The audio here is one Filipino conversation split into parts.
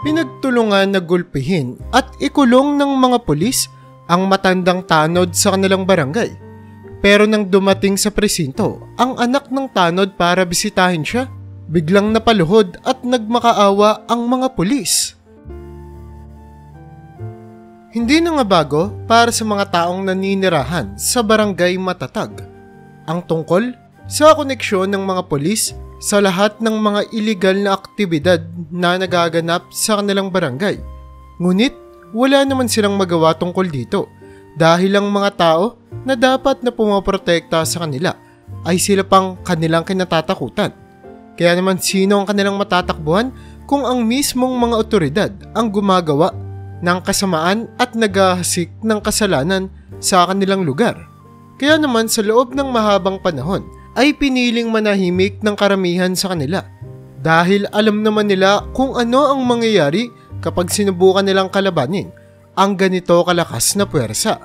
Pinagtulungan na gulpihin at ikulong ng mga pulis ang matandang tanod sa kanilang barangay. Pero nang dumating sa presinto ang anak ng tanod para bisitahin siya, biglang napaluhod at nagmakaawa ang mga pulis. Hindi na nga bago para sa mga taong naninirahan sa barangay Matatag ang tungkol sa koneksyon ng mga pulis sa lahat ng mga iligal na aktibidad na nagaganap sa kanilang barangay. Ngunit wala naman silang magawa tungkol dito dahil ang mga tao na dapat na pumaprotekta sa kanila ay sila pang kanilang kinatatakutan. Kaya naman sino ang kanilang matatakbuhan kung ang mismong mga otoridad ang gumagawa ng kasamaan at naghahasik ng kasalanan sa kanilang lugar. Kaya naman sa loob ng mahabang panahon ay piniling manahimik ng karamihan sa kanila dahil alam naman nila kung ano ang mangyayari kapag sinubukan nilang kalabanin ang ganito kalakas na puwersa.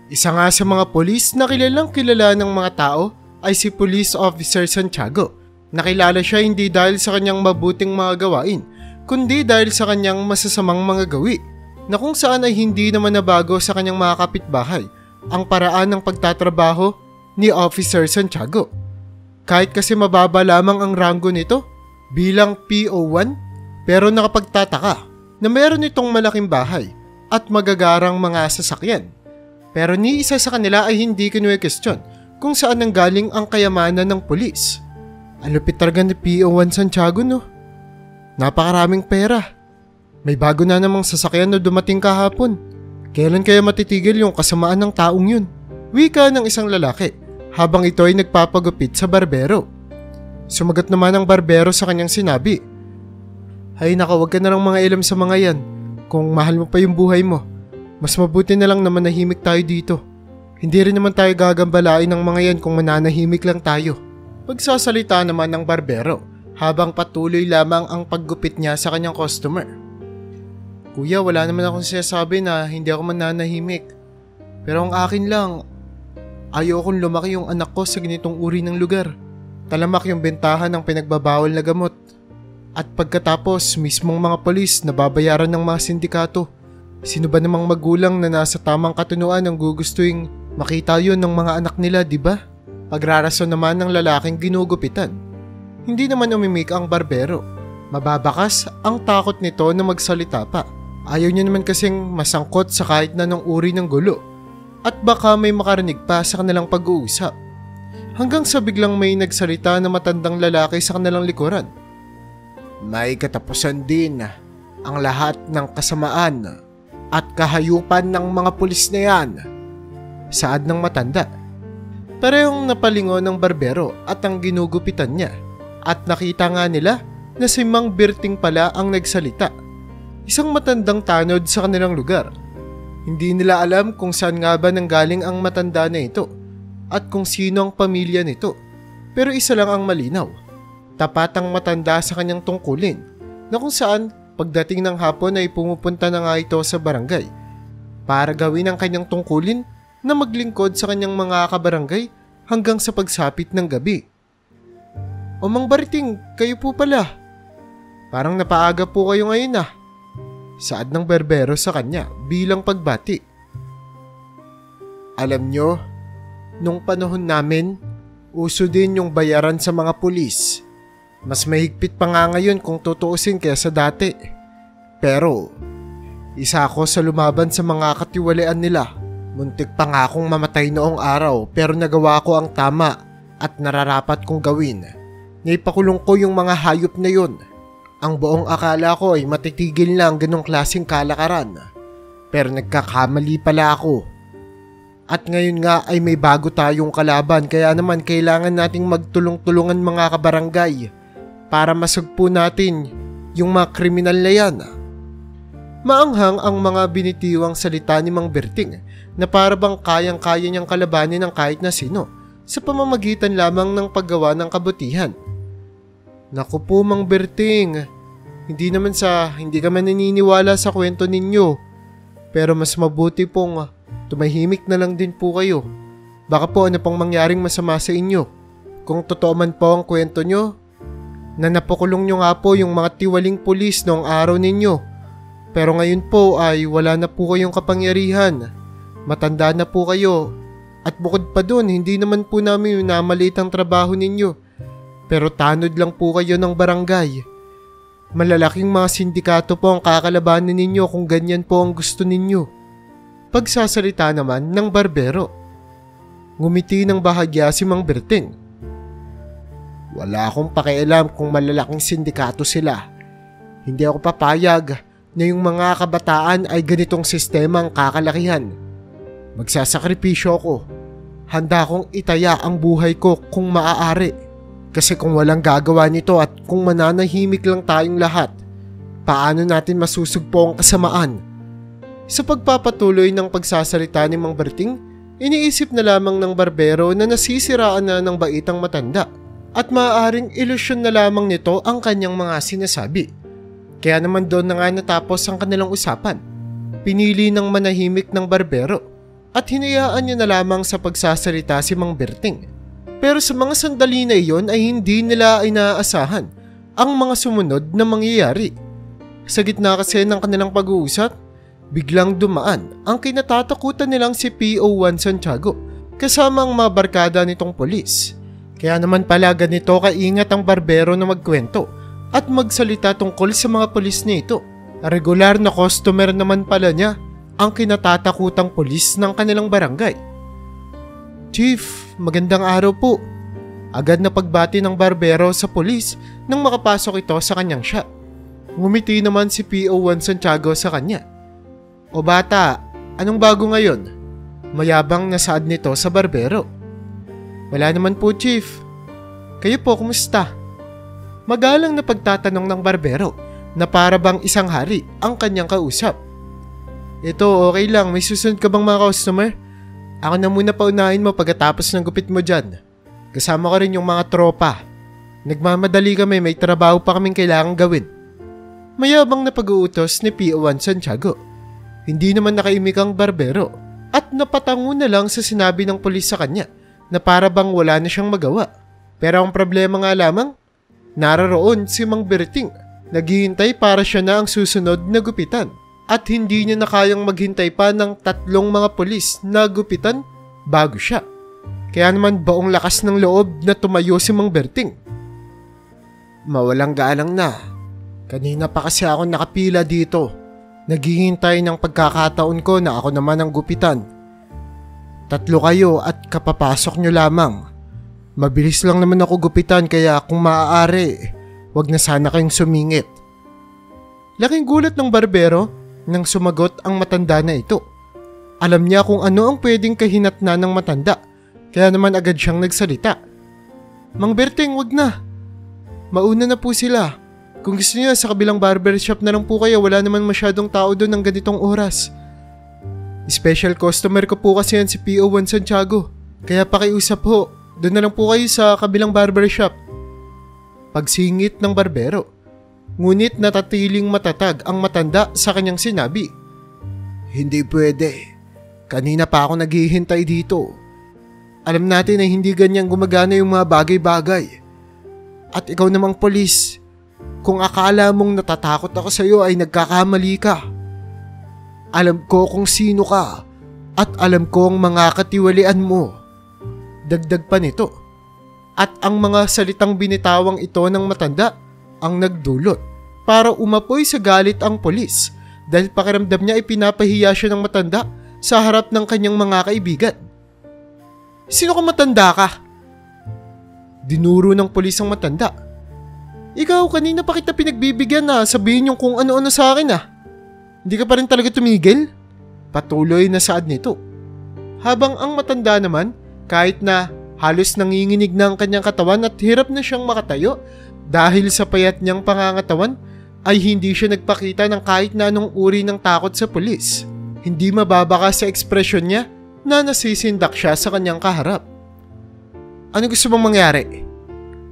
Isa nga sa mga pulis na kilalang kilala ng mga tao ay si Police Officer Santiago. Nakilala siya hindi dahil sa kanyang mabuting mga gawain, kundi dahil sa kanyang masasamang mga gawi na kung saan ay hindi naman nabago sa kanyang mga kapitbahay ang paraan ng pagtatrabaho ni Officer Santiago. Kahit kasi mababa lamang ang ranggo nito bilang PO1, pero nakapagtataka na meron itong malaking bahay at magagarang mga sasakyan. Pero ni isa sa kanila ay hindi kinuwestiyon kung saan nanggaling ang kayamanan ng pulis. Ang lupit talaga ni PO1 Santiago, no? Napakaraming pera. May bago na namang sasakyan na dumating kahapon. Kailan kaya matitigil yung kasamaan ng taong yun? Wika ng isang lalaki habang ito ay nagpapagupit sa barbero. Sumagot naman ang barbero sa kanyang sinabi, "Hay naka, wag ka na lang mga ilam sa mga yan. Kung mahal mo pa yung buhay mo, mas mabuti na lang na manahimik tayo dito. Hindi rin naman tayo gagambalain ng mga yan kung mananahimik lang tayo." Pagsasalita naman ng barbero habang patuloy lamang ang paggupit niya sa kanyang customer. "Kuya, wala naman akong sinasabi na hindi ako mananahimik. Pero ang akin lang, ayaw akong lumaki yung anak ko sa ganitong uri ng lugar. Talamak yung bentahan ng pinagbabawal na gamot. At pagkatapos, mismong mga polis na babayaran ng mga sindikato. Sino ba namang magulang na nasa tamang katunuan ang gugustuhin makita yun ng mga anak nila, di ba?" Pagrarason naman ng lalaking ginugupitan. Hindi naman umimik ang barbero. Mababakas ang takot nito na magsalita pa. Ayaw niya naman kasing masangkot sa kahit na ng uri ng gulo. At baka may makarinig pa sa kanilang pag-uusap. Hanggang sa biglang may nagsalita na matandang lalaki sa kanilang likuran. "May katapusan din ang lahat ng kasamaan at kahayupan ng mga pulis na yan," saad ng matanda. Parehong napalingon ng barbero at ang ginugupitan niya. At nakita nga nila na si Mang Berting pala ang nagsalita. Isang matandang tanod sa kanilang lugar. Hindi nila alam kung saan nga ba nanggaling ang matanda na ito at kung sino ang pamilya nito. Pero isa lang ang malinaw. Tapat ang matanda sa kanyang tungkulin na kung saan pagdating ng hapon ay pumupunta na nga ito sa barangay para gawin ang kanyang tungkulin na maglingkod sa kanyang mga kabarangay hanggang sa pagsapit ng gabi. "O Mang Bariting, kayo po pala. Parang napaaga po kayo ngayon ah," saad ng berbero sa kanya bilang pagbati. "Alam nyo, nung panahon namin, uso din yung bayaran sa mga pulis. Mas mahigpit pa nga ngayon kung tutuusin kaysa dati. Pero, isa ako sa lumaban sa mga katiwalian nila. Muntik pa nga akong mamatay noong araw pero nagawa ko ang tama at nararapat kong gawin. Naipakulong ko yung mga hayop na yun. Ang buong akala ko ay matitigil na ang ganong klaseng kalakaran. Pero nagkakamali pala ako. At ngayon nga ay may bago tayong kalaban kaya naman kailangan nating magtulong-tulungan mga kabarangay para masugpo natin yung mga kriminal na yan." Maanghang ang mga binitiwang salita ni Mang Berting na para bang kayang-kaya niyang kalabanin ng kahit na sino sa pamamagitan lamang ng paggawa ng kabutihan. "Naku po Mang Berting, hindi ka man naniniwala sa kwento ninyo. Pero mas mabuti pong tumahimik na lang din po kayo. Baka po ano pang mangyaring masama sa inyo. Kung totoo man po ang kwento nyo, na napakulong nyo nga po yung mga tiwaling pulis noong araw ninyo, Pero ngayon po ay wala na po kayong kapangyarihan. Matanda na po kayo. At bukod pa dun, hindi naman po namin minamalit ang trabaho ninyo. Pero tanod lang po kayo ng barangay. Malalaking mga sindikato po ang kakalabanin ninyo kung ganyan po ang gusto ninyo. Pagsasalita naman ng barbero. Ngumiti ng bahagya si Mang Berting. Wala akong pakialam kung malalaking sindikato sila. Hindi ako papayag na yung mga kabataan ay ganitong sistema ang kakalakihan. Magsasakripisyo ako. Handa akong itaya ang buhay ko kung maaari. Kasi kung walang gagawa nito at kung mananahimik lang tayong lahat, paano natin masusugpo ang kasamaan? Sa pagpapatuloy ng pagsasalita ni Mang Berting, iniisip na lamang ng barbero na nasisiraan na ng baitang matanda at maaaring ilusyon na lamang nito ang kanyang mga sinasabi. Kaya naman doon na nga natapos ang kanilang usapan. Pinili ng manahimik ng barbero at hinayaan niya na lamang sa pagsasalita si Mang Berting. Pero sa mga sandali na iyon ay hindi nila inaasahan ang mga sumunod na mangyayari. Sa gitna kasi ng kanilang pag-uusap, biglang dumaan ang kinatatakutan nilang si PO1 Santiago kasama ang mga barkada nitong pulis. Kaya naman pala ganito kaingat ang barbero na magkwento at magsalita tungkol sa mga pulis nito. Regular na customer naman pala niya ang kinatatakutang pulis ng kanilang barangay. Chief, magandang araw po. Agad na pagbati ng barbero sa pulis nang makapasok ito sa kanyang shop. Ngumiti naman si PO1 Santiago sa kanya. O bata, anong bago ngayon? Mayabang na saad nito sa barbero. Wala naman po, Chief. Kayo po, kumusta? Magalang na pagtatanong ng barbero na para bang isang hari ang kanyang kausap. Ito, okay lang. May susunod ka bang mga customer? Ako na muna paunahin mo pagkatapos ng gupit mo dyan. Kasama ko rin yung mga tropa. Nagmamadali kami, may trabaho pa kaming kailangang gawin. Mayabang na pag-uutos ni PO1 Santiago. Hindi naman nakaimik ang barbero at napatango na lang sa sinabi ng pulis sa kanya na para bang wala na siyang magawa. Pero ang problema nga lamang, naroroon si Mang Berting. Naghihintay para siya na ang susunod na gupitan. At hindi niya na kayang maghintay pa ng 3 mga pulis na gupitan bago siya. Kaya naman baong lakas ng loob na tumayo si Mang Berting. Mawalang galang na. Kanina pa kasi ako nakapila dito. Naghihintay ng pagkakataon ko na ako naman ang gupitan. 3 kayo at kapapasok nyo lamang. Mabilis lang naman ako gupitan kaya kung maaari, wag na sana kayong sumingit. Laking gulat ng barbero nang sumagot ang matanda na ito. Alam niya kung ano ang pwedeng kahinatnan ng matanda, kaya naman agad siyang nagsalita. Mang Berting, wag na. Mauna na po sila. Kung gusto niya, sa kabilang barbershop na lang po kayo, wala naman masyadong tao doon ng ganitong oras. Special customer ko po kasi yan si PO1 Santiago, kaya pakiusap ho, doon na lang po kayo sa kabilang barbershop. Pagsingit ng barbero. Ngunit natatiling matatag ang matanda sa kanyang sinabi. Hindi pwede. Kanina pa ako naghihintay dito. Alam natin na hindi ganyan gumagana yung mga bagay-bagay. At ikaw namang polis, kung akala mong natatakot ako sa iyo ay nagkakamali ka. Alam ko kung sino ka at alam ko ang mga katiwalian mo. Dagdag pa nito. At ang mga salitang binitawang ito ng matanda ang nagdulot para umapoy sa galit ang pulis dahil pakiramdam niya ay pinapahiya siya ng matanda sa harap ng kanyang mga kaibigan. Sino ka matanda ka? Dinuro ng pulis ang matanda. Ikaw, kanina pa kita pinagbibigyan na sabihin yung kung ano-ano sa akin ah. Hindi ka pa rin talaga tumigil? Patuloy na saad nito. Habang ang matanda naman, kahit na halos nanginginig na ang kanyang katawan at hirap na siyang makatayo, dahil sa payat niyang pangangatawan ay hindi siya nagpakita ng kahit na anong uri ng takot sa pulis. Hindi mababa ka sa ekspresyon niya na nasisindak siya sa kanyang kaharap. Ano gusto mong mangyari?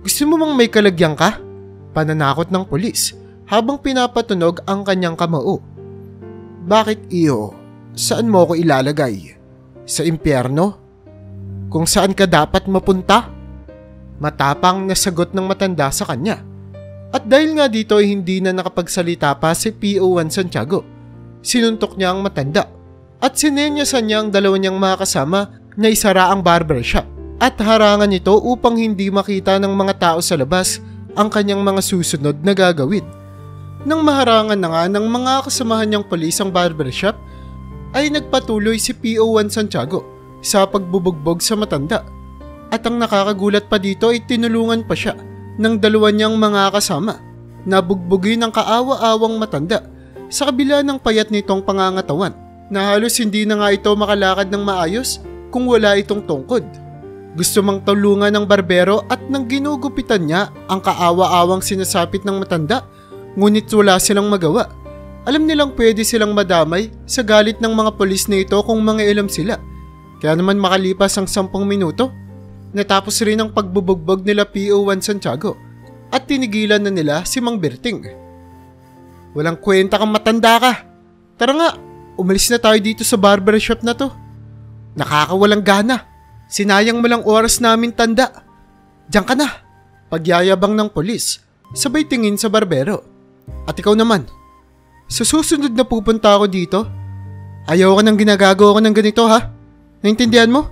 Gusto mo bang may kalagyan ka? Pananakot ng pulis habang pinapatunog ang kanyang kamao. Bakit iyo? Saan mo ako ilalagay? Sa impyerno? Kung saan ka dapat mapunta? Matapang na sagot ng matanda sa kanya. At dahil nga dito ay hindi na nakapagsalita pa si PO1 Santiago sinuntok niya ang matanda at sinenyasan niya ang dalawa niyang mga kasama na isara ang barbershop at harangan ito upang hindi makita ng mga tao sa labas ang kanyang mga susunod na gagawin. Nang maharangan na nga ng mga kasamahan niyang pulis ang barbershop, ay nagpatuloy si PO1 Santiago sa pagbubugbog sa matanda. At ang nakakagulat pa dito ay tinulungan pa siya ng dalawa niyang mga kasama na bugbugin ang kaawa-awang matanda sa kabila ng payat nitong pangangatawan na halos hindi na nga ito makalakad ng maayos kung wala itong tungkod. Gusto mang tulungan ng barbero at nang ginugupitan niya ang kaawa-awang sinasapit ng matanda, ngunit wala silang magawa. Alam nilang pwede silang madamay sa galit ng mga polis na ito kung mangialam sila. Kaya naman makalipas ang 10 minuto, natapos rin ang pagbubugbog nila PO1 Santiago at tinigilan na nila si Mang Berting. Walang kwenta kang matanda ka. Tara nga, umalis na tayo dito sa barbershop na to. Nakakawalang gana. Sinayang mo lang oras namin, tanda. Diyan ka na. Pagyayabang ng polis, sabay tingin sa barbero. At ikaw naman, sa susunod na pupunta ako dito, ayaw ka nang ginagago ko ng ganito, ha? Naintindihan mo?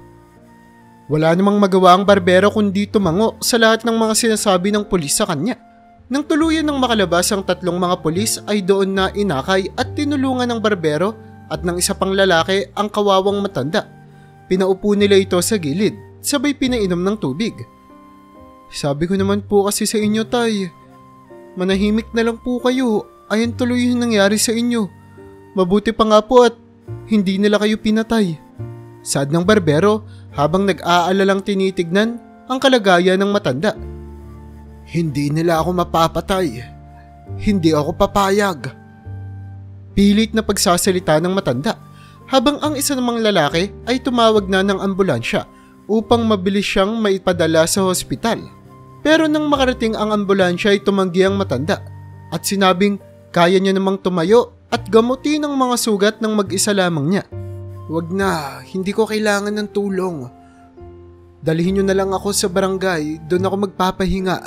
Wala namang magawa ang barbero kundi tumango sa lahat ng mga sinasabi ng pulis sa kanya. Nang tuluyan ng makalabas ang 3 mga pulis ay doon na inakay at tinulungan ng barbero at ng isa pang lalaki ang kawawang matanda. Pinaupo nila ito sa gilid, sabay pinainom ng tubig. Sabi ko naman po kasi sa inyo, tay. Manahimik na lang po kayo, ayan tuloy yung nangyari sa inyo. Mabuti pa nga po at hindi nila kayo pinatay. Sad ng barbero habang nag-aalalang tinitignan ang kalagayan ng matanda. Hindi nila ako mapapatay. Hindi ako papayag. Pilit na pagsasalita ng matanda. Habang ang isa namang lalaki ay tumawag na ng ambulansya upang mabilis siyang maipadala sa hospital. Pero nang makarating ang ambulansya ay tumanggi ang matanda at sinabing kaya niya namang tumayo at gamutin ang mga sugat ng mag-isa lamang niya. Wag na, hindi ko kailangan ng tulong. Dalhin niyo na lang ako sa barangay, doon ako magpapahinga.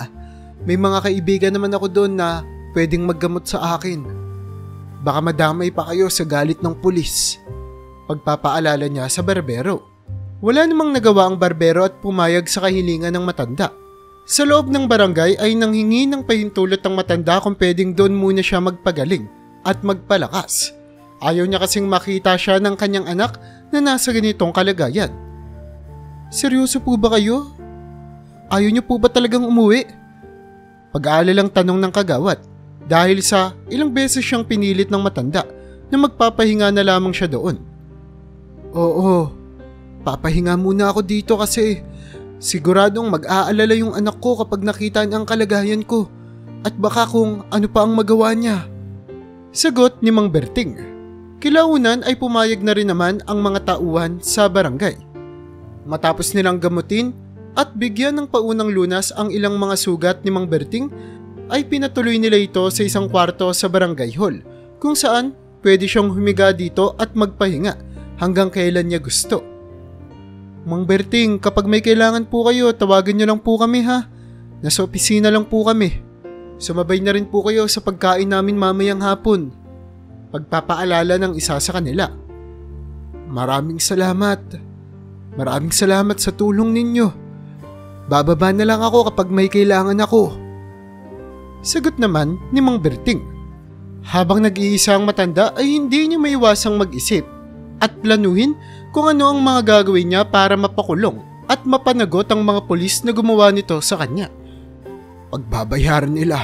May mga kaibigan naman ako doon na pwedeng maggamot sa akin. Baka madamay pa kayo sa galit ng pulis. Pagpapaalala niya sa barbero. Wala namang nagawa ang barbero at pumayag sa kahilingan ng matanda. Sa loob ng barangay ay nanghingi ng pahintulot ang matanda kung pwedeng doon muna siya magpagaling at magpalakas. Ayaw niya kasing makita siya ng kanyang anak na nasa ganitong kalagayan. Seryoso po ba kayo? Ayaw niyo po ba talagang umuwi? Pag-aalalang tanong ng kagawad dahil sa ilang beses siyang pinilit ng matanda na magpapahinga na lamang siya doon. Oo, papahinga muna ako dito kasi siguradong mag-aalala yung anak ko kapag nakita niya ang kalagayan ko at baka kung ano pa ang magawa niya. Sagot ni Mang Berting. Kilaunan ay pumayag na rin naman ang mga tauhan sa barangay. Matapos nilang gamutin at bigyan ng paunang lunas ang ilang mga sugat ni Mang Berting, ay pinatuloy nila ito sa isang kwarto sa barangay hall kung saan pwede siyang humiga dito at magpahinga hanggang kailan niya gusto. Mang Berting, kapag may kailangan po kayo, tawagan niyo lang po kami, ha? Nasa opisina lang po kami. Sumabay na rin po kayo sa pagkain namin mamayang hapon. Pagpapaalala ng isa sa kanila. Maraming salamat. Maraming salamat sa tulong ninyo. Bababa na lang ako kapag may kailangan ako. Sagot naman ni Mang Berting. Habang nag-iisa ang matanda ay hindi niya maiwasang mag-isip at planuhin kung ano ang mga gagawin niya para mapakulong at mapanagot ang mga pulis na gumawa nito sa kanya. Pagbabayaran nila.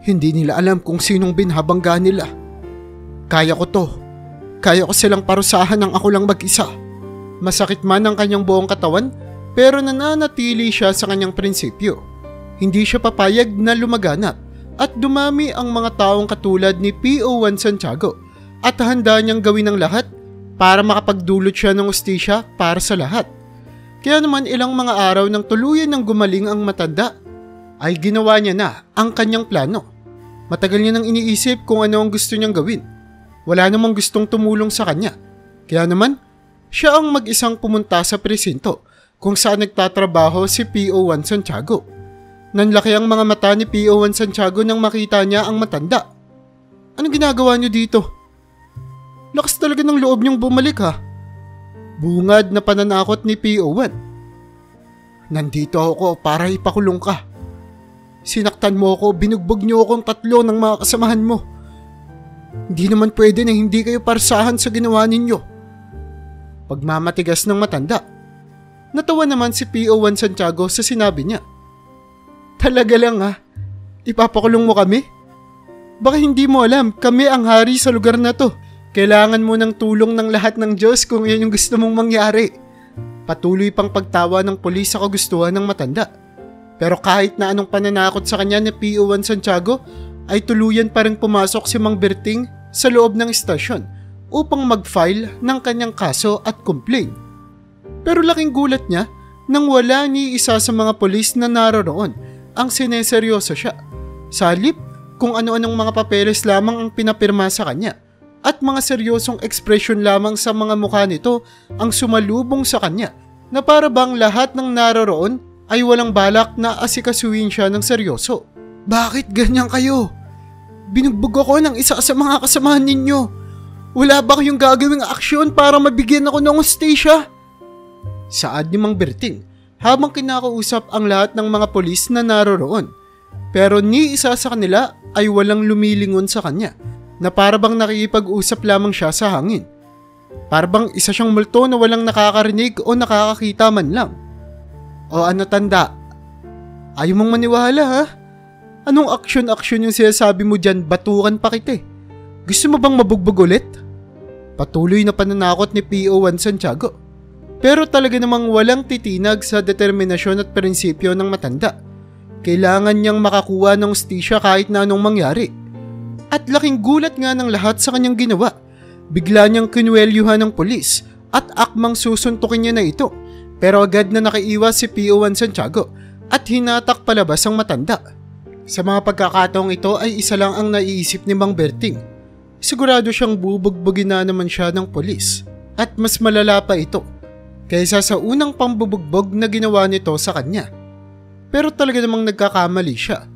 Hindi nila alam kung sinong binhabangga nila. Kaya ko to. Kaya ko silang parusahan ng ako lang mag-isa. Masakit man ang kanyang buong katawan pero nananatili siya sa kanyang prinsipyo. Hindi siya papayag na lumaganap at dumami ang mga taong katulad ni PO1 Santiago at handa niyang gawin ang lahat para makapagdulot siya ng ustisya para sa lahat. Kaya naman ilang mga araw nang tuluyan ng gumaling ang matanda, ay ginawa niya na ang kanyang plano. Matagal niya nang iniisip kung ano ang gusto niyang gawin. Wala namang gustong tumulong sa kanya. Kaya naman, siya ang mag-isang pumunta sa presinto kung saan nagtatrabaho si PO1 Santiago. Nanlaki ang mga mata ni PO1 Santiago nang makita niya ang matanda. Anong ginagawa niyo dito? Lakas talaga ng loob niyong bumalik ha. Bungad na pananakot ni PO1. Nandito ako para ipakulong ka. Sinaktan mo ako, binugbog niyo akong 3 ng mga kasamahan mo. Hindi naman pwede na hindi kayo parsahan sa ginawa ninyo. Pagmamatigas ng matanda. Natawa naman si PO1 Santiago sa sinabi niya. Talaga lang ha? Ipapakulong mo kami? Baka hindi mo alam, kami ang hari sa lugar na to. Kailangan mo ng tulong ng lahat ng Diyos kung yan yung gusto mong mangyari. Patuloy pang pagtawa ng pulis sa kagustuhan ng matanda. Pero kahit na anong pananakot sa kanya ni PO1 Santiago, ay tuluyan pa rin pumasok si Mang Berting sa loob ng istasyon upang mag-file ng kanyang kaso at complaint. Pero laking gulat niya nang wala ni isa sa mga pulis na naroroon ang sineseryoso siya. Sa halip, kung ano-anong mga papeles lamang ang pinapirma sa kanya at mga seryosong ekspresyon lamang sa mga mukha nito ang sumalubong sa kanya na para bang lahat ng naroroon ay walang balak na asikasuhin siya ng seryoso. Bakit ganyan kayo? Binugbog ako ng isa sa mga kasamahan ninyo. Wala ba kayong gagawing aksyon para mabigyan ako ng hustisya? Saad ni Mang Berting habang kinakausap ang lahat ng mga pulis na naroroon. Pero ni isa sa kanila ay walang lumilingon sa kanya na parabang nakikipag-usap lamang siya sa hangin. Parabang isa siyang multo na walang nakakarinig o nakakakita man lang. O ano tanda? Ayaw mong maniwala ha? Anong aksyon-aksyon yung sinasabi mo dyan? Batukan pa kita eh. Gusto mo bang mabugbog ulit? Patuloy na pananakot ni PO1 Santiago. Pero talaga namang walang titinag sa determinasyon at prinsipyo ng matanda. Kailangan niyang makakuha ng hustisya kahit na anong mangyari. At laking gulat nga ng lahat sa kanyang ginawa. Bigla niyang kinuwelyuhan ng pulis at akmang susuntukin niya na ito. Pero agad na nakaiwas si PO1 Santiago at hinatak palabas ang matanda. Sa mga pagkakataong ito ay isa lang ang naiisip ni Mang Berting. Sigurado siyang bubugbugin na naman siya ng pulis. At mas malala pa ito kaysa sa unang pambubugbog na ginawa nito sa kanya. Pero talaga namang nagkakamali siya.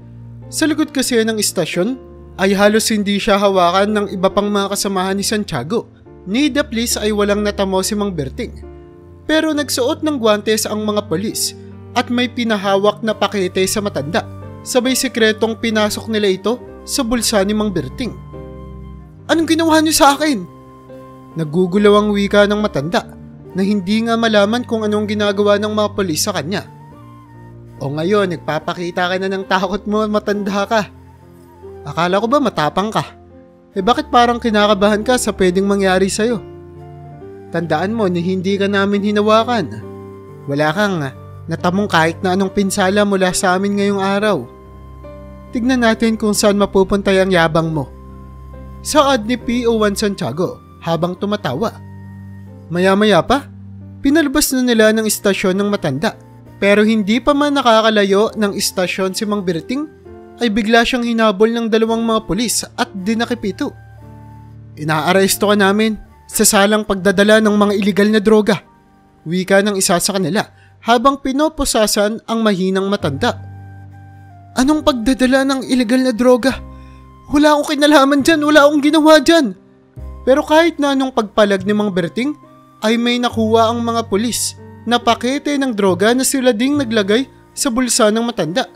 Sa likod kasi ng istasyon ay halos hindi siya hawakan ng iba pang mga kasamahan ni Santiago. Ni the police ay walang natamo si Mang Berting. Pero nagsuot ng guwantes ang mga polis at may pinahawak na pakete sa matanda. Sabay sikretong pinasok nila ito sa bulsa ni Mang Berting. Anong ginawa niyo sa akin? Nagugulaw ang wika ng matanda na hindi nga malaman kung anong ginagawa ng mga polis sa kanya. O ngayon, nagpapakita ka na ng takot mo, matanda ka. Akala ko ba matapang ka? Bakit parang kinakabahan ka sa pwedeng mangyari sa'yo? Tandaan mo na hindi ka namin hinawakan. Wala kang natamong kahit na anong pinsala mula sa amin ngayong araw. Tignan natin kung saan mapupunta ang yabang mo. Saad ni PO1 Santiago habang tumatawa. Maya-maya pa, pinalabas na nila ng istasyon ng matanda. Pero hindi pa man nakakalayo ng istasyon si Mang Berting ay bigla siyang hinabol ng 2 mga pulis at dinakip ito. Inaaresto ka namin sa salang pagdadala ng mga iligal na droga. Wika ng isa sa kanila habang pinoposasan ang mahinang matanda. Anong pagdadala ng iligal na droga? Wala akong kinalaman dyan, wala akong ginawa dyan. Pero kahit na anong pagpalag ni Mang Berting ay may nakuha ang mga pulis na pakete ng droga na sila ding naglagay sa bulsa ng matanda.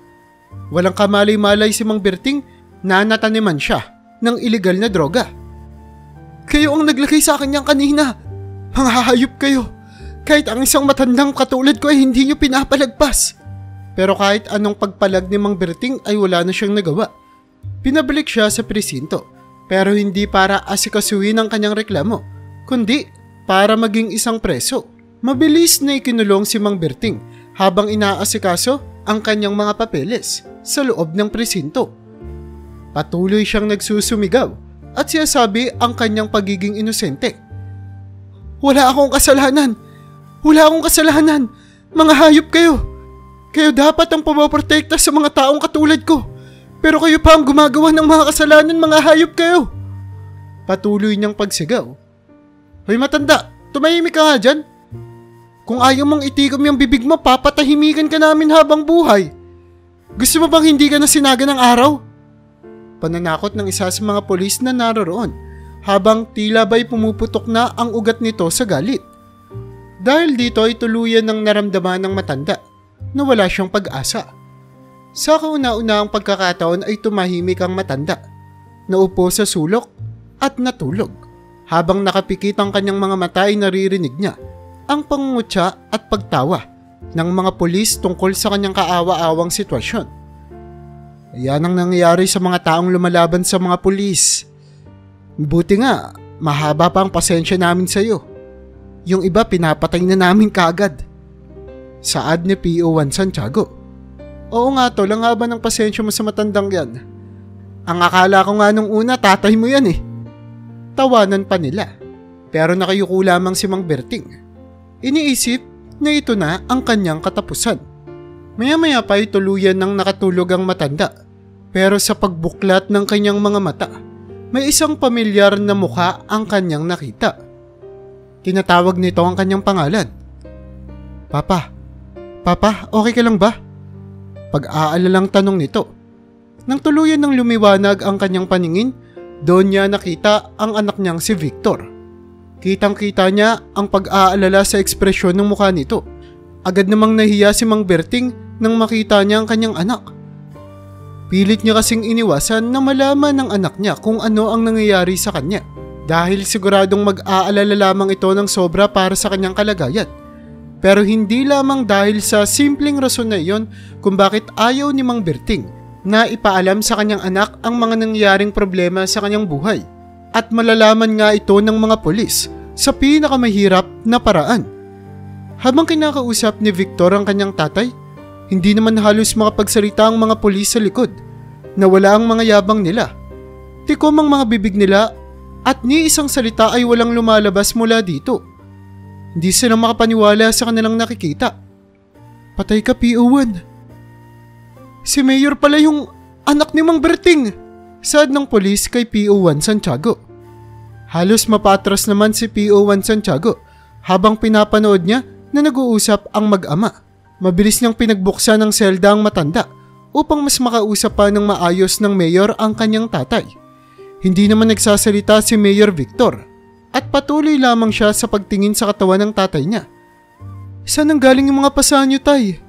Walang kamalay-malay si Mang Berting na nataniman siya ng iligal na droga. Kayo ang naglagay sa akin yan kanina. Mga hayop kayo. Kahit ang isang matandang katulad ko ay hindi nyo pinapalagpas. Pero kahit anong pagpalag ni Mang Berting ay wala na siyang nagawa. Pinabalik siya sa presinto. Pero hindi para asikasuhin ang kanyang reklamo, kundi para maging isang preso. Mabilis na ikinulong si Mang Berting habang inaasikaso ang kanyang mga papeles sa loob ng presinto. Patuloy siyang nagsusumigaw at sinasabi ang kanyang pagiging inosente. Wala akong kasalanan! Wala akong kasalanan! Mga hayop kayo! Kayo dapat ang pumoprotekta sa mga taong katulad ko. Pero kayo pa ang gumagawa ng mga kasalanan, mga hayop kayo! Patuloy niyang pagsigaw. Hoy matanda, tumahimik ka nga dyan. Kung ayaw mong itikom yung bibig mo, papatahimikan ka namin habang buhay. Gusto mo bang hindi ka na sinaga ng araw? Pananakot ng isa sa mga polis na naroroon. habang tila ba'y pumuputok na ang ugat nito sa galit. Dahil dito ay tuluyan ng naramdaman ng matanda na wala siyang pag-asa. Sa kauna-unahang pagkakataon ay tumahimik ang matanda, naupo sa sulok at natulog. Habang nakapikit ang kanyang mga mata ay naririnig niya ang pangungutya at pagtawa ng mga pulis tungkol sa kanyang kaawa-awang sitwasyon. Ayan ang nangyayari sa mga taong lumalaban sa mga pulis. Buti nga, mahaba pa ang pasensya namin sa iyo. Yung iba pinapatay na namin kaagad. Saad ni PO1 Santiago. Oo nga tol, ang haba ng pasensya mo sa matandang yan. Ang akala ko nga nung una tatay mo yan eh. Tawanan pa nila. Pero nakayuko lamang si Mang Berting. Iniisip na ito na ang kanyang katapusan. Maya-maya pa ay tuluyan ng nakatulog ang matanda. Pero sa pagbuklat ng kanyang mga mata, may isang pamilyar na mukha ang kanyang nakita. Tinatawag nito ang kanyang pangalan. Papa, okay ka lang ba? Pag-aalalang tanong nito. Nang tuluyan ng lumiwanag ang kanyang paningin, doon niya nakita ang anak niyang si Victor. Kitang-kita niya ang pag-aalala sa ekspresyon ng mukha nito. Agad namang nahiya si Mang Berting nang makita niya ang kanyang anak. Pilit niya kasing iniwasan na malaman ng anak niya kung ano ang nangyayari sa kanya. Dahil siguradong mag-aalala lamang ito ng sobra para sa kanyang kalagayan. Pero hindi lamang dahil sa simpleng rason na iyon kung bakit ayaw ni Mang Berting na ipaalam sa kanyang anak ang mga nangyaring problema sa kanyang buhay. At malalaman nga ito ng mga pulis sa pinakamahirap na paraan. Habang kinakausap ni Victor ang kanyang tatay, hindi naman halos makapagsalita ang mga pulis sa likod. Nawala ang mga yabang nila. Tikom ang mga bibig nila at ni isang salita ay walang lumalabas mula dito. Hindi sila makapaniwala sa kanilang nakikita. Patay ka, PO1. Si Mayor pala yung anak ni Mang Berting. Saad ng polis kay PO1 Santiago. Halos mapatras naman si PO1 Santiago habang pinapanood niya na nag-uusap ang mag-ama. Mabilis niyang pinagbuksan ng selda ang matanda upang mas makausap pa ng maayos ng Mayor ang kanyang tatay. Hindi naman nagsasalita si Mayor Victor at patuloy lamang siya sa pagtingin sa katawan ng tatay niya. Saan ang galing yung mga pasahan niyo, tay?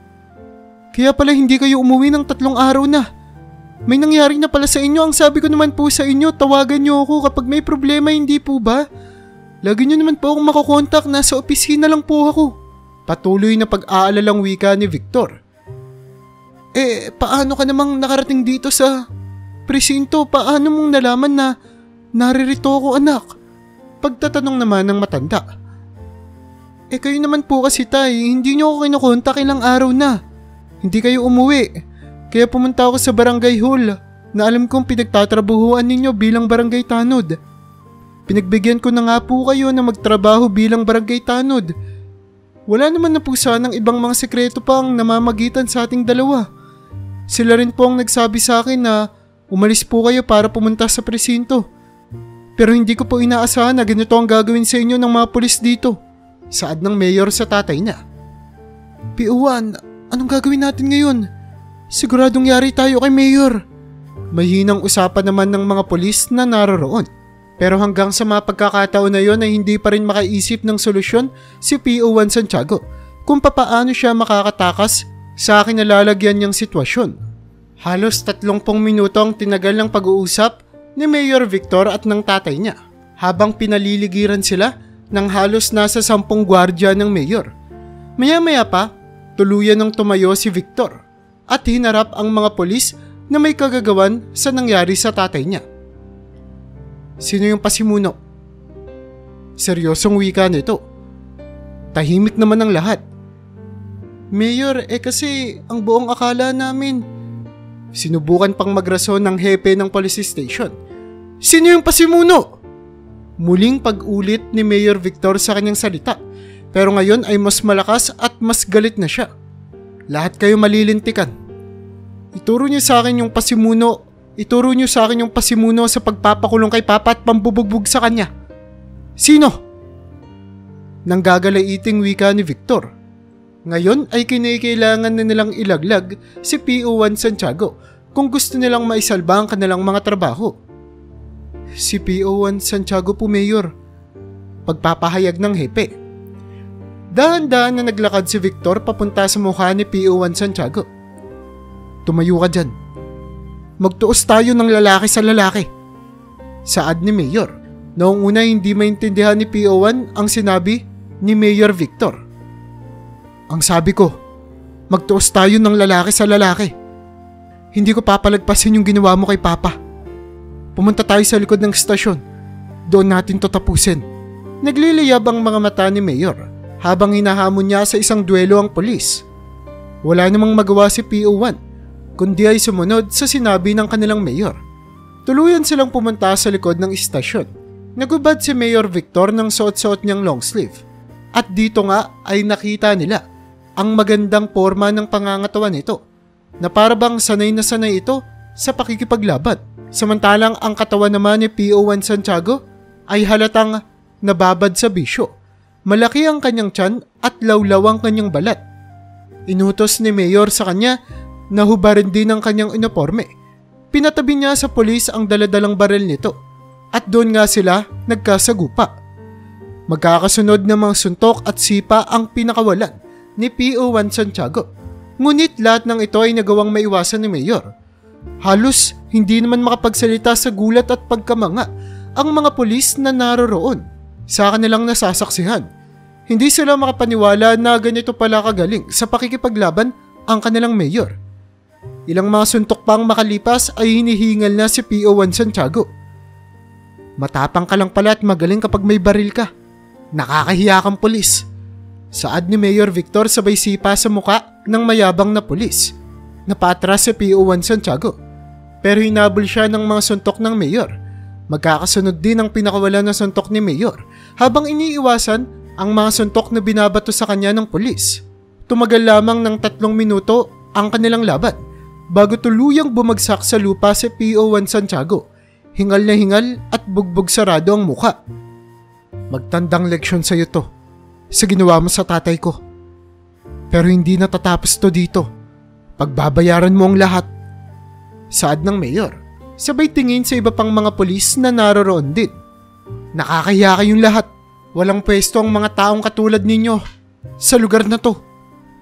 Kaya pala hindi kayo umuwi ng 3 araw na. May nangyari na pala sa inyo. Ang sabi ko naman po sa inyo, tawagan niyo ako kapag may problema, hindi po ba? Lagi niyo naman po akong makokontak, nasa opisina lang po ako. Patuloy na pag-aalalang wika ni Victor. Paano ka namang nakarating dito sa presinto? Paano mong nalaman na naririto ako, anak? Pagtatanong naman ng matanda. Kayo naman po kasi tay, hindi niyo ako kinokontak ilang araw na. Hindi kayo umuwi. Kaya pumunta ako sa barangay hall na alam kong pinagtatrabuhuan ninyo bilang barangay tanod. Pinagbigyan ko na nga po kayo na magtrabaho bilang barangay tanod. Wala naman na po sanang ibang mga sekreto pang namamagitan sa ating dalawa. Sila rin po ang nagsabi sa akin na umalis po kayo para pumunta sa presinto. Pero hindi ko po inaasahan na ganito ang gagawin sa inyo ng mga pulis dito. Saad ng mayor sa tatay niya. PO1, anong gagawin natin ngayon? Siguradong yari tayo kay Mayor. Mahinang usapan naman ng mga pulis na naroroon. Pero hanggang sa mga pagkakataon na yon ay hindi pa rin makaisip ng solusyon si PO1 Santiago kung papaano siya makakatakas sa kinalalagyan niyang sitwasyon. Halos 30 minuto ang tinagal ng pag-uusap ni Mayor Victor at ng tatay niya habang pinaliligiran sila ng halos nasa 10 gwardya ng Mayor. Maya-maya pa, tuluyan ng tumayo si Victor at hinarap ang mga pulis na may kagagawan sa nangyari sa tatay niya. Sino yung pasimuno? Seryosong wika nito. Tahimik naman ang lahat. Mayor, kasi ang buong akala namin. Sinubukan pang magrason ng hepe ng police station. Sino yung pasimuno? Muling pag-ulit ni Mayor Victor sa kanyang salita. Pero ngayon ay mas malakas at mas galit na siya. Lahat kayo malilintikan. Ituro niyo sa akin yung pasimuno. Ituro niyo sa akin yung pasimuno sa pagpapakulong kay Papa at pambubugbog sa kanya. Sino? Nanggagalaiting wika ni Victor. Ngayon ay kinakailangan na nilang ilaglag si PO1 Santiago kung gusto nilang maisalba ang kanilang mga trabaho. Si PO1 Santiago po, Mayor. Pagpapahayag ng hepe. Dahan-dahan na naglakad si Victor papunta sa mukha ni PO1 Santiago. Tumayo ka dyan. Magtuos tayo ng lalaki sa lalaki. Saad ni Mayor. Noong una hindi maintindihan ni PO1 ang sinabi ni Mayor Victor. Ang sabi ko, magtuos tayo ng lalaki sa lalaki. Hindi ko papalagpasin yung ginawa mo kay Papa. Pumunta tayo sa likod ng estasyon. Doon natin to tapusin. Nagliliyab ang mga mata ni Mayor habang hinahamon niya sa isang duelo ang pulis. Wala namang magawa si PO1 kundi ay sumunod sa sinabi ng kanilang Mayor. Tuluyan silang pumunta sa likod ng istasyon. Nagubad si Mayor Victor ng suot-suot niyang long sleeve. At dito nga ay nakita nila ang magandang forma ng pangangatawan nito na parabang sanay na sanay ito sa pakikipaglaban. Samantalang ang katawan naman ni PO1 Santiago ay halatang nababad sa bisyo. Malaki ang kanyang tiyan at lawlaw ang kanyang balat. Inutos ni Mayor sa kanya na hubarin din ang kanyang uniforme. Pinatabi niya sa pulis ang daladalang baril nito at doon nga sila nagkasagupa. Magkakasunod na mga suntok at sipa ang pinakawalan ni PO1 Santiago. Ngunit lahat ng ito ay nagawang maiwasan ni Mayor. Halos hindi naman makapagsalita sa gulat at pagkamanga ang mga pulis na naroroon sa kanilang nasasaksihan. Hindi sila makapaniwala na ganito pala kagaling sa pakikipaglaban ang kanilang Mayor. Ilang mga suntok pang makalipas ay hinihingal na si PO1 Santiago. Matapang ka lang pala at magaling kapag may baril ka. Nakakahiya kang pulis. Saad ni Mayor Victor sabay sipa sa muka ng mayabang na pulis. Napatras si PO1 Santiago. Pero hinabol siya ng mga suntok ng Mayor. Magkakasunod din ang pinakawalan na suntok ni Mayor habang iniiwasan ang mga suntok na binabato sa kanya ng pulis. Tumagal lamang ng 3 minuto ang kanilang laban bago tuluyang bumagsak sa lupa si PO1 Santiago. Hingal na hingal at bugbog sarado ang muka. Magtandang leksyon sa iyo to sa ginawa mo sa tatay ko. Pero hindi natatapos to dito. Pagbabayaran mo ang lahat. Saad ng Mayor, sabay tingin sa iba pang mga pulis na naroroon din. Nakakahiya kayong lahat. Walang pwesto ang mga taong katulad ninyo sa lugar na to.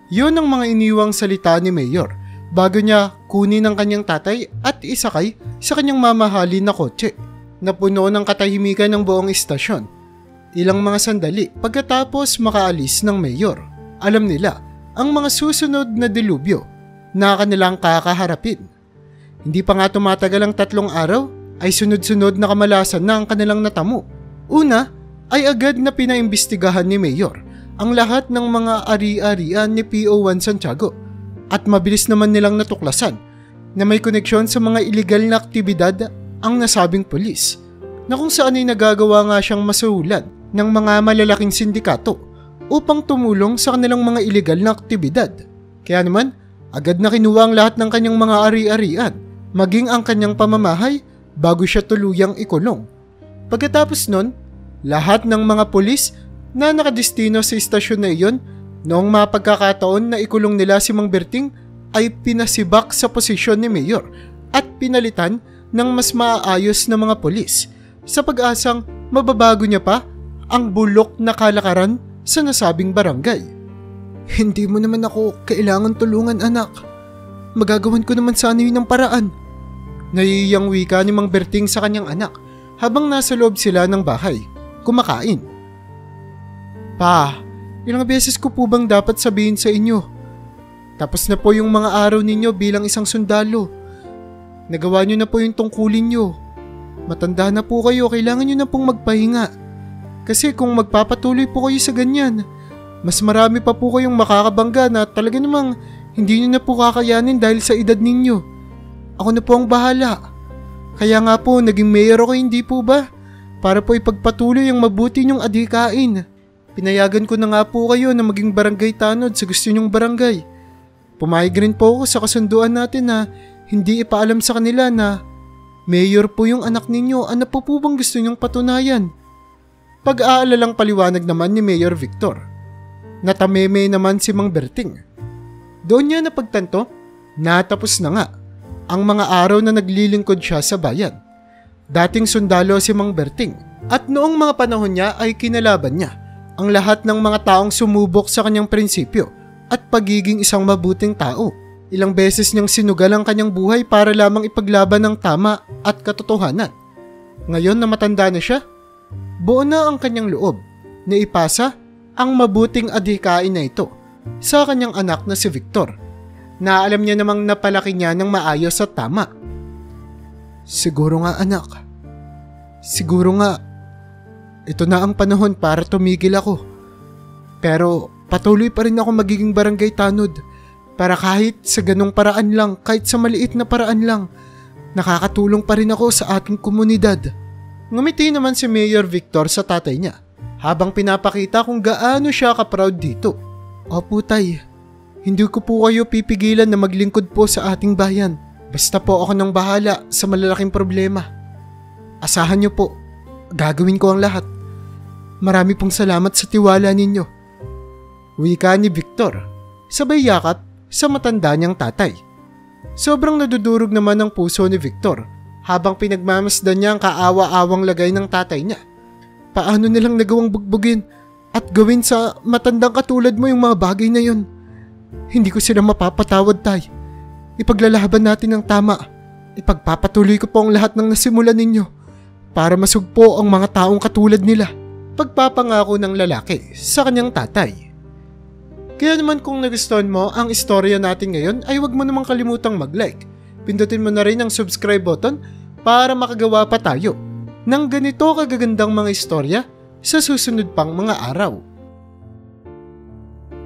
Yun ang mga iniwang salita ni Mayor bago niya kunin ang kanyang tatay at isakay sa kanyang mamahalin na kotse na puno ng katahimikan ng buong istasyon. Ilang mga sandali pagkatapos makaalis ng Mayor, alam nila ang mga susunod na dilubyo na kanilang kakaharapin. Hindi pa nga tumatagal ang 3 araw ay sunod-sunod na kamalasan na ang kanilang natamo. Una ay agad na pinaimbestigahan ni Mayor ang lahat ng mga ari-arian ni PO1 Santiago at mabilis naman nilang natuklasan na may koneksyon sa mga iligal na aktibidad ang nasabing pulis na kung saan ay nagagawa nga siyang masuhulan ng mga malalaking sindikato upang tumulong sa kanilang mga iligal na aktibidad. Kaya naman, agad na kinuha ang lahat ng kanyang mga ari-arian, maging ang kanyang pamamahay bago siya tuluyang ikulong. Pagkatapos nun, lahat ng mga pulis na nakadestino sa istasyon na iyon noong mapagkakataon na ikulong nila si Mang Berting ay pinasibak sa posisyon ni Mayor at pinalitan ng mas maayos na mga pulis sa pag-asang mababago niya pa ang bulok na kalakaran sa nasabing barangay. Hindi mo naman ako kailangan tulungan, anak. Magagawan ko naman sana yun ng paraan. Naiiyang wika ni Mang Berting sa kanyang anak habang nasa loob sila ng bahay, kumakain. Pa, ilang beses ko po bang dapat sabihin sa inyo? Tapos na po yung mga araw ninyo bilang isang sundalo. Nagawa nyo na po yung tungkulin nyo. Matanda na po kayo, kailangan nyo na pong magpahinga. Kasi kung magpapatuloy po kayo sa ganyan, mas marami pa po kayong makakabangga na talaga namang hindi nyo na po kakayanin dahil sa edad ninyo. Ako na po ang bahala. Kaya nga po, naging mayor ako, hindi po ba? Para po ipagpatuloy ang mabuti nyong adhikain. Pinayagan ko na nga po kayo na maging barangay tanod sa gusto nyong barangay. Pumayag rin po ako sa kasunduan natin na hindi ipaalam sa kanila na mayor po yung anak ninyo. Ano po bang gusto nyong patunayan? Pag-aalalang paliwanag naman ni Mayor Victor. Natameme naman si Mang Berting. Doon niya napagtanto, natapos na nga ang mga araw na naglilingkod siya sa bayan. Dating sundalo si Mang Berting at noong mga panahon niya ay kinalaban niya ang lahat ng mga taong sumubok sa kanyang prinsipyo at pagiging isang mabuting tao. Ilang beses niyang sinugal ang kanyang buhay para lamang ipaglaban ang tama at katotohanan. Ngayon na matanda na siya, buo na ang kanyang loob na ipasa ang mabuting adhikain na ito sa kanyang anak na si Victor, na alam niya namang napalaki niya ng maayos at tama. Siguro nga anak, siguro nga, ito na ang panahon para tumigil ako. Pero patuloy pa rin ako magiging barangay tanod para kahit sa ganong paraan lang, kahit sa maliit na paraan lang, nakakatulong pa rin ako sa ating komunidad. Ngumiti naman si Mayor Victor sa tatay niya habang pinapakita kung gaano siya ka-proud dito. Opo tay, hindi ko po kayo pipigilan na maglingkod po sa ating bayan. Basta po ako nang bahala sa malalaking problema. Asahan niyo po, gagawin ko ang lahat. Marami pong salamat sa tiwala ninyo. Wika ni Victor, sabay yakap sa matanda niyang tatay. Sobrang nadudurog naman ang puso ni Victor habang pinagmamasdan niya ang kaawa-awang lagay ng tatay niya. Paano nilang nagawang bugbugin at gawin sa matandang katulad mo yung mga bagay na yun? Hindi ko sila mapapatawad, tay. Ipaglalaban natin ang tama. Ipagpapatuloy ko po ang lahat ng nasimulan ninyo para masugpo ang mga taong katulad nila. Pagpapangako ng lalaki sa kanyang tatay. Kaya naman kung nagustuhan mo ang istorya natin ngayon ay huwag mo namang kalimutang mag-like. Pindutin mo na rin ang subscribe button para makagawa pa tayo ng ganito kagagandang mga istorya sa susunod pang mga araw.